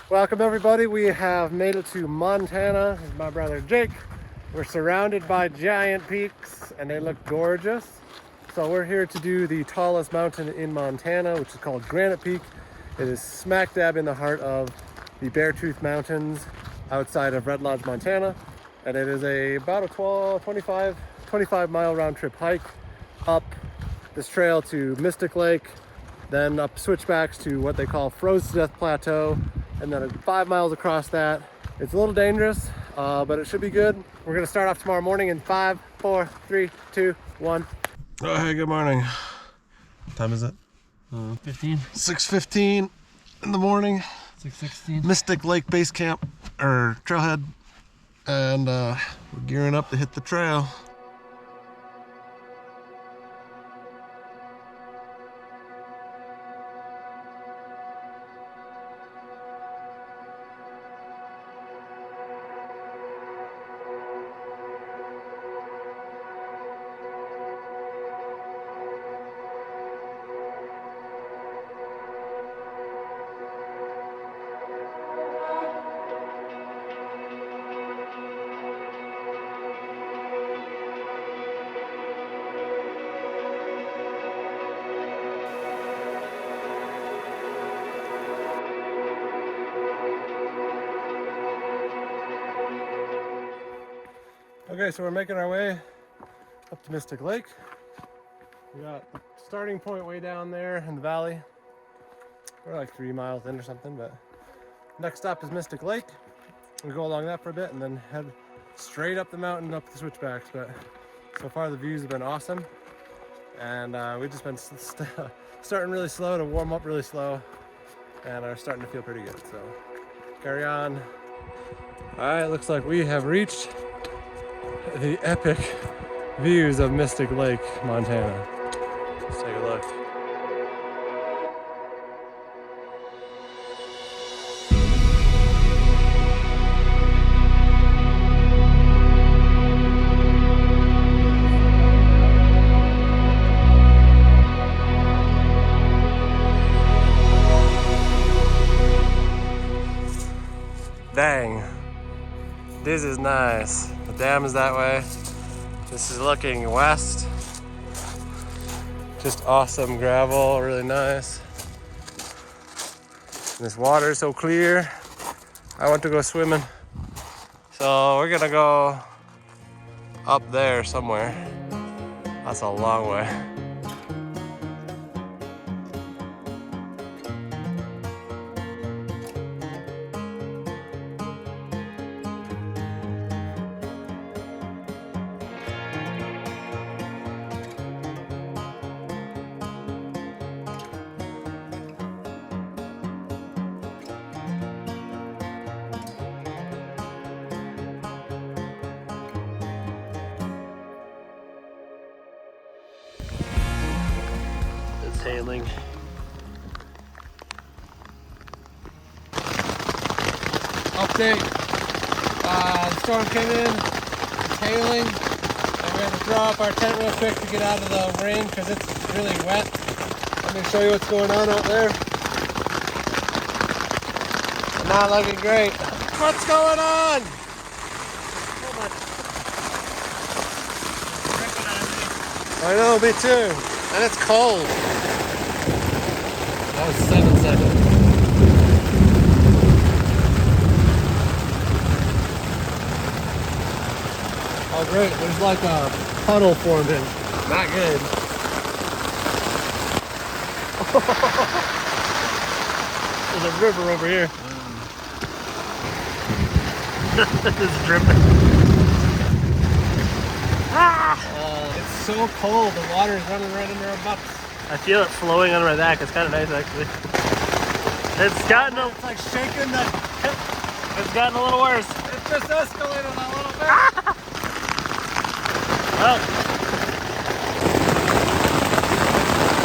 Welcome everybody. We have made it to Montana with my brother Jake. We're surrounded by giant peaks and they look gorgeous. So we're here to do the tallest mountain in Montana, which is called Granite Peak. It is smack dab in the heart of the Beartooth Mountains outside of Red Lodge, Montana. And it is about a 25 mile round trip hike up this trail to Mystic Lake, then up switchbacks to what they call Froze to Death Plateau, and then 5 miles across that. It's a little dangerous, but it should be good. We're gonna start off tomorrow morning in 5, 4, 3, 2, 1. Oh, hey, good morning. What time is it? 15. 6:15 in the morning. 6:16. Mystic Lake Base Camp, or Trailhead. And we're gearing up to hit the trail. Okay, so we're making our way up to Mystic Lake. We got the starting point way down there in the valley. We're like 3 miles in or something, but next stop is Mystic Lake. We go along that for a bit and then head straight up the mountain, up the switchbacks. But so far the views have been awesome. And we've just been starting really slow to warm up really slow and are starting to feel pretty good, so carry on. All right, looks like we have reached the epic views of Mystic Lake, Montana. Let's take a look. Dang, this is nice. The dam is that way. This is looking west. Just awesome gravel, really nice. This water is so clear. I want to go swimming. So we're gonna go up there somewhere. That's a long way. Hailing. Update. The storm came in. It's hailing. And we had to throw up our tent real quick to get out of the rain because it's really wet. Let me show you what's going on out there. Not looking great. What's going on? I know, me too. And it's cold. That was 7 seconds. Oh great, there's like a puddle formed in. Not good. There's a river over here. It's dripping. It's so cold, the water is running right under our butts. I feel it flowing on my back. It's kind of nice, actually. It's gotten It's like shaking the... It's gotten a little worse. It's just escalated a little bit. Well,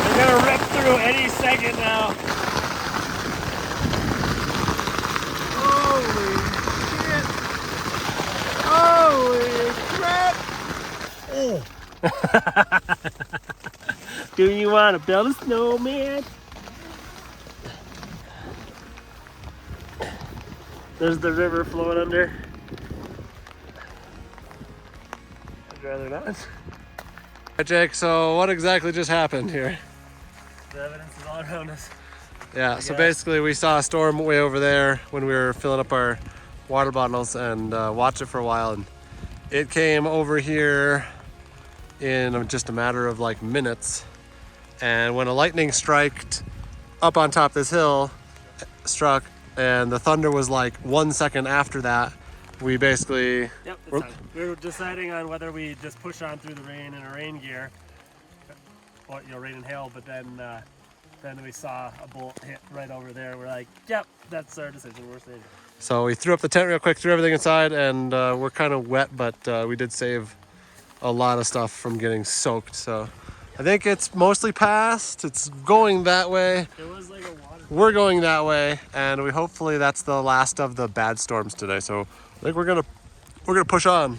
we're gonna rip through any second now. Holy shit. Holy crap. Oh. Do you want to build a snowman? There's the river flowing under. I'd rather not. Hey Jake, so what exactly just happened here? The evidence is all around us. Yeah, so guess. basically we saw a storm way over there when we were filling up our water bottles and watched it for a while, and it came over here in just a matter of like minutes. And when a lightning striked up on top of this hill, struck, and the thunder was like 1 second after that, we basically... Yep, that's time. We were deciding on whether we just push on through the rain in a rain gear, or rain and hail, but then we saw a bolt hit right over there. We're like, yep, that's our decision. We're saving. So we threw up the tent real quick, threw everything inside, and we're kind of wet, but we did save a lot of stuff from getting soaked. So I think it's mostly past. It's going that way. There was like a water. We're going that way, and we hopefully that's the last of the bad storms today. So I think we're gonna push on.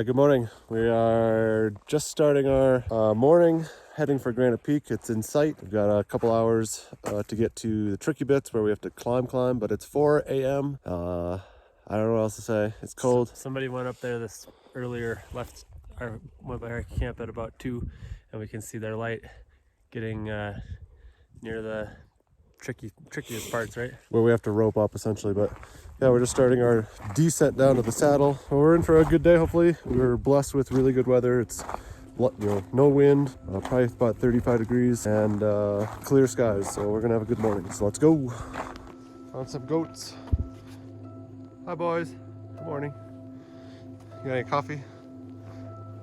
Good morning. We are just starting our morning, heading for Granite Peak. It's in sight. We've got a couple hours to get to the tricky bits where we have to climb, but it's 4 a.m. I don't know what else to say. It's cold. Somebody went up there this earlier, went by our camp at about 2, and we can see their light getting near the trickiest parts, right? Where we have to rope up essentially, but yeah, we're just starting our descent down to the saddle. Well, we're in for a good day, hopefully. We were blessed with really good weather. It's, no wind, probably about 35 degrees, and clear skies, so we're gonna have a good morning. So let's go. Found some goats. Hi boys, good morning. You got any coffee?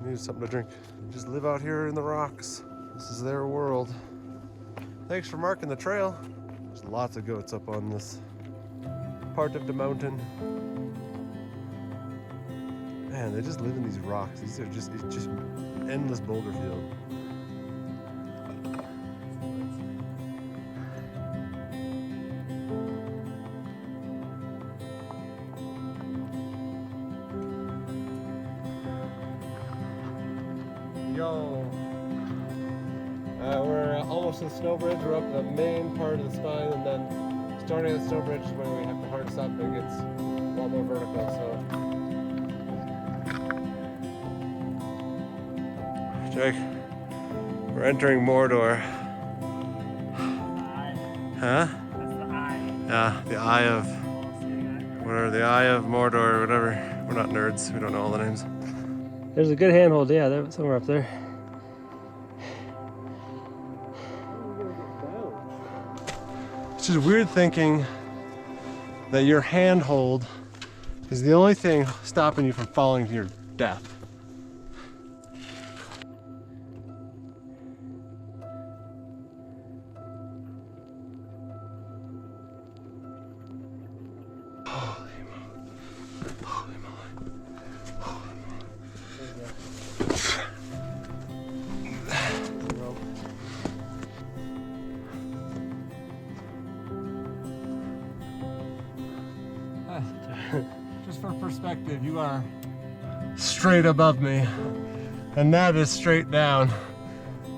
Need something to drink. Just live out here in the rocks. This is their world. Thanks for marking the trail. There's lots of goats up on this part of the mountain. Man, they just live in these rocks. It's just endless boulder field. Yo. We're almost to the snow bridge. We're up the main part of the spine, and then starting at the snow bridge is where we have to harness up. It gets a lot more vertical. So, Jake, we're entering Mordor. Huh? That's the eye. Yeah, the Eye of whatever, the Eye of Mordor, or whatever. We're not nerds. We don't know all the names. There's a good handhold, yeah, there, somewhere up there. It's just weird thinking that your handhold is the only thing stopping you from falling to your death. Just for perspective, you are straight above me, and that is straight down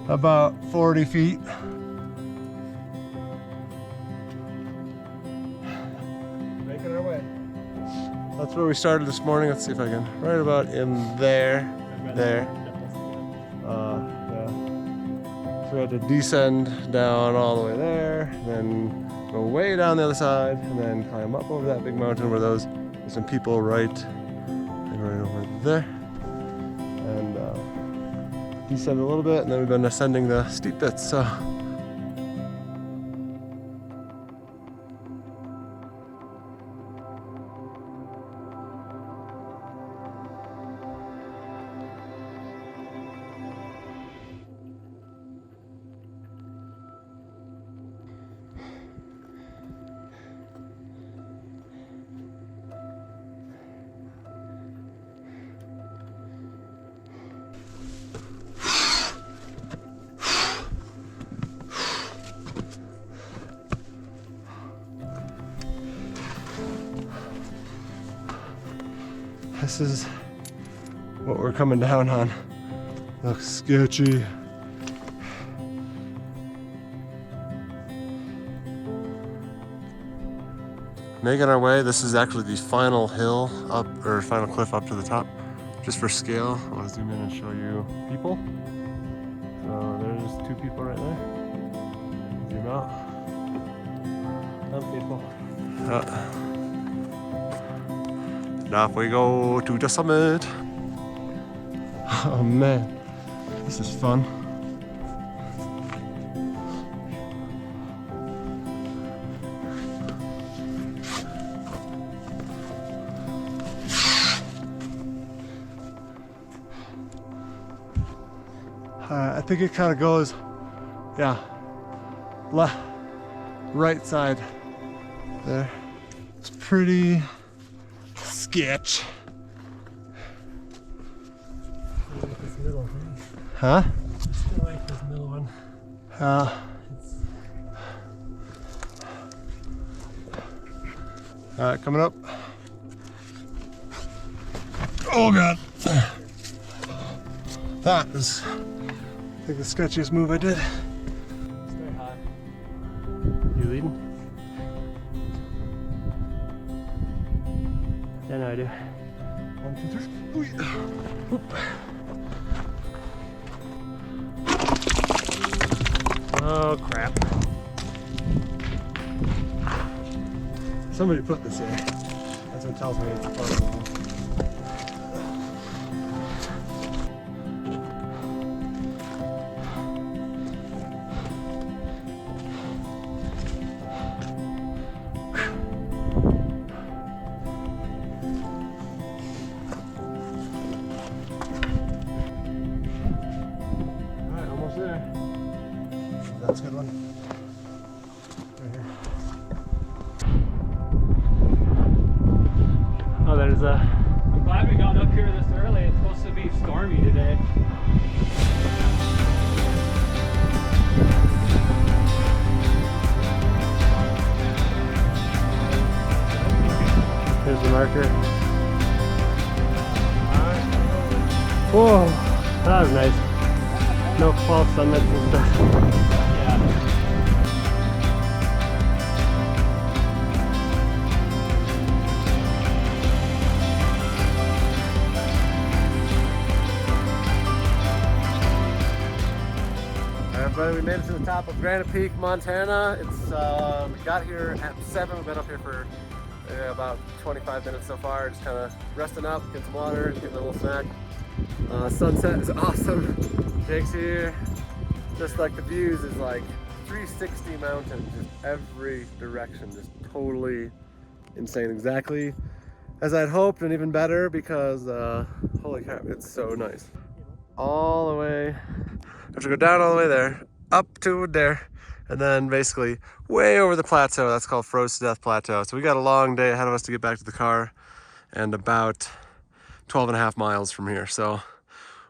about 40 feet. Making our way. That's where we started this morning. Let's see if I can, right about in there. Yeah. So we had to descend down all the way there, then go way down the other side, and then climb up over that big mountain where there's some people right over there, and descend a little bit, and then we've been ascending the steep bits. So This is what we're coming down on. Looks sketchy. Making our way. This is actually the final hill up, or final cliff up to the top. Just for scale, I want to zoom in and show you people. So there's 2 people right there. Zoom out. Some people. And off we go to the summit. Oh man, this is fun. I think it kind of goes, yeah, right side there. It's pretty sketch. I like this middle one. Huh? I still like this middle one. Alright, coming up. Oh god. That is, I think, the sketchiest move I did. Stay high. You leading? Yeah, no, I do. 1, 2, 3. Whoop. Oh crap. Somebody put this here. That's what tells me it's fun. Alright, almost there. That's a good one. Right here. Oh, there's a. I'm glad we got up here this early. It's supposed to be stormy today. Here's the marker. Whoa, that was nice. No false summits and stuff. Yeah. Everybody, we made it to the top of Granite Peak, Montana. It's we got here at 7. We've been up here for about 25 minutes so far. Just kind of resting up, getting some water, getting a little snack. Sunset is awesome. Jake's here. Just like the views is like 360 mountain, just every direction, just totally insane. Exactly as I'd hoped, and even better because holy crap, it's so nice. All the way. I have to go down all the way there, up to there, and then basically way over the plateau. That's called Froze to Death Plateau. So we got a long day ahead of us to get back to the car, and about 12.5 miles from here. So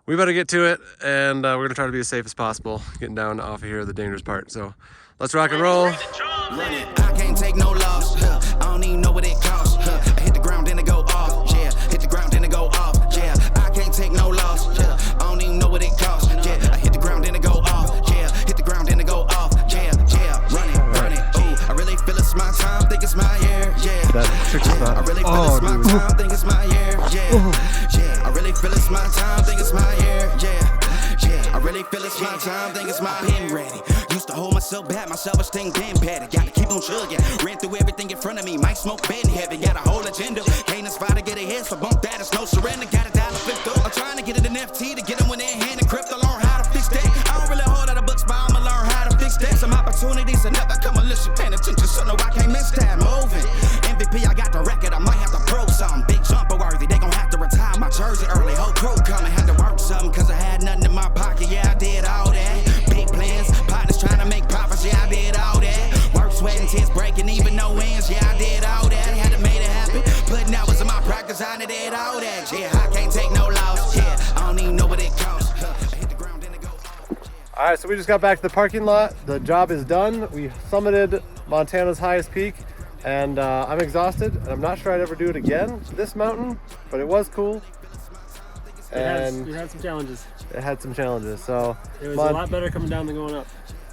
we better get to it, and we're gonna try to be as safe as possible, getting down off of here, the dangerous part. So let's rock and roll. I can't take no loss. I don't even know what it costs. I hit the ground, then it go off. Yeah, hit the ground, then it go off. Yeah, I can't take no loss. I don't even know what it costs. Yeah, I hit the ground, then it go off. Yeah, hit the ground, then it go off. Yeah, run it. Ooh, I really feel it's my time. Think it's my year. Yeah, I really feel it's my time. Think it's my year. Yeah, I really feel it's my time. Think it's my year. Yeah, I really feel it's my time. Think it's my pen ready. Used to hold myself back, my self-esteem been better. Gotta keep on chugging. Ran through everything in front of me. Might smoke bed heavy. Got a whole agenda. Can't aspire to get ahead, so bump that. It's no surrender. Got a dollar flipped up. I'm trying to get it in FT to get them when they're hand and crypto. Learn how to fix that. I don't really hold out of books, but I'ma learn how to fix that. Some opportunities and never come unless you paying attention. So no, I can't miss that. Moving. MVP, I got the record. I might have to prove something. Big jumper worthy. They gon' have to retire my jersey early. Whole crew coming. Had to work something cause I had nothing in my pocket. Yeah, I did all that. Big plans. Partners trying to make profits. Yeah, I did all that. Work, sweat, and tears breaking even no ends. Yeah, I did all that. Had to make it happen. Putting hours in my practice. I did all that. Yeah, I can't take no loss. Yeah, I don't even know what it costs. I hit the ground, then it go off. All right, so we just got back to the parking lot. The job is done. We summited Montana's highest peak. And I'm exhausted, and I'm not sure I'd ever do it again, this mountain, but it was cool. And it had some challenges. it had some challenges, so. It was a lot better coming down than going up.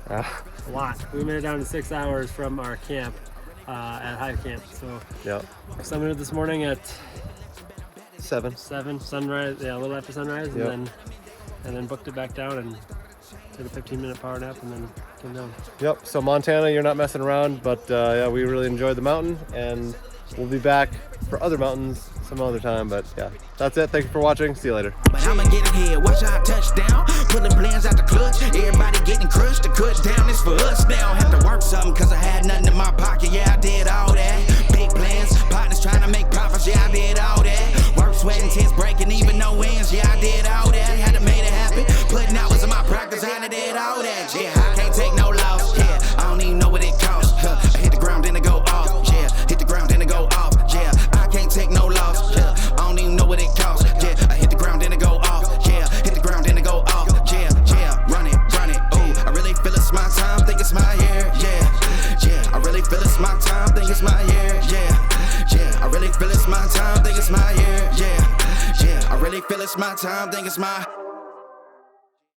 Yeah. A lot. We made it down to 6 hours from our camp at High Camp. So Yep. we summited this morning at 7. 7, sunrise, yeah, a little after sunrise, Yep. and then booked it back down and took a 15-minute power nap and then came down. Yep, so Montana, you're not messing around, but yeah, we really enjoyed the mountain, and we'll be back for other mountains some other time, but yeah. That's it, thank you for watching, see you later. But I'ma get it here, watch our touchdown. Pulling plans out the clutch, everybody getting crushed. The cut down is for us now. Have to work something, cause I had nothing in my pocket. Yeah, I did all that. Big plans, partners trying to make profits. Yeah, I did all that. Work, sweat, and tears breaking, even no ends. Yeah, I did all that. Had to make it happen. Putting hours in my practice, I did all that. Yeah, I can't take no loss. Yeah, I don't even know what it costs. I hit the ground, then it go off. Yeah, hit the ground, then it go off. Yeah, I can't take no loss. Yeah, I don't even know what it costs. Yeah, I hit the ground, then it go off. Yeah, hit the ground, then it go off. Yeah, yeah, run it. Ooh, I really feel it's my time, think it's my year. Yeah, yeah, I really feel it's my time, think it's my year. Yeah, yeah, I really feel it's my time, think it's my year. Yeah, yeah, I really feel it's my time, think it's my